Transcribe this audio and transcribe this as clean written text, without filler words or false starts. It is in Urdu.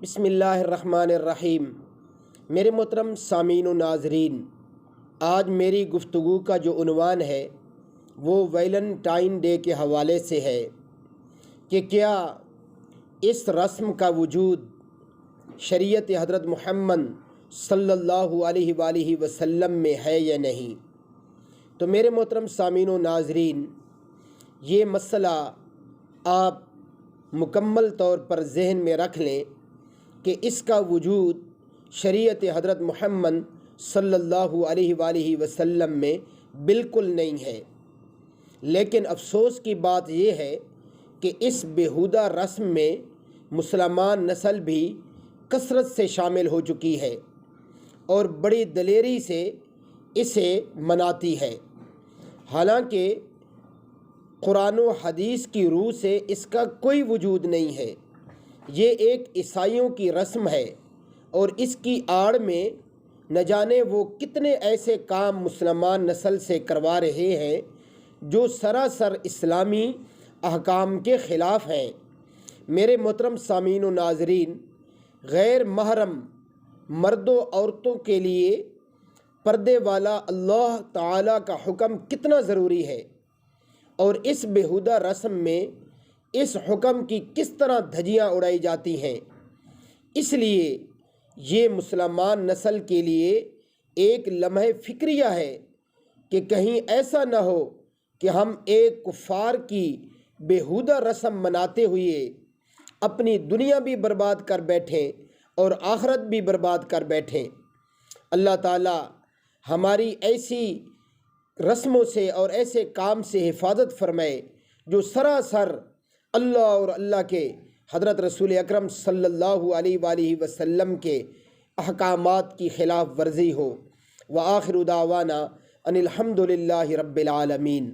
بسم اللہ الرحمن الرحیم۔ میرے محترم سامعین و ناظرین، آج میری گفتگو کا جو عنوان ہے وہ ویلنٹائن ڈے کے حوالے سے ہے کہ کیا اس رسم کا وجود شریعت حضرت محمد صلی اللہ علیہ وآلہ وسلم میں ہے یا نہیں۔ تو میرے محترم سامعین و ناظرین، یہ مسئلہ آپ مکمل طور پر ذہن میں رکھ لیں کہ اس کا وجود شریعت حضرت محمد صلی اللہ علیہ وآلہ وسلم میں بالکل نہیں ہے۔ لیکن افسوس کی بات یہ ہے کہ اس بیہودہ رسم میں مسلمان نسل بھی کثرت سے شامل ہو چکی ہے اور بڑی دلیری سے اسے مناتی ہے، حالانکہ قرآن و حدیث کی روح سے اس کا کوئی وجود نہیں ہے۔ یہ ایک عیسائیوں کی رسم ہے اور اس کی آڑ میں نہ جانے وہ کتنے ایسے کام مسلمان نسل سے کروا رہے ہیں جو سراسر اسلامی احکام کے خلاف ہیں۔ میرے محترم سامعین و ناظرین، غیر محرم مردوں عورتوں کے لیے پردے والا اللہ تعالیٰ کا حکم کتنا ضروری ہے، اور اس بیہودہ رسم میں اس حکم کی کس طرح دھجیاں اڑائی جاتی ہیں۔ اس لیے یہ مسلمان نسل کے لیے ایک لمحہ فکریہ ہے کہ کہیں ایسا نہ ہو کہ ہم ایک کفار کی بیہودہ رسم مناتے ہوئے اپنی دنیا بھی برباد کر بیٹھیں اور آخرت بھی برباد کر بیٹھیں۔ اللہ تعالی ہماری ایسی رسموں سے اور ایسے کام سے حفاظت فرمائے جو سراسر اللہ اور اللہ کے حضرت رسول اکرم صلی اللہ علیہ وآلہ وسلم کے احکامات کی خلاف ورزی ہو۔ وآخر دعوانا ان الحمد للہ رب العالمین۔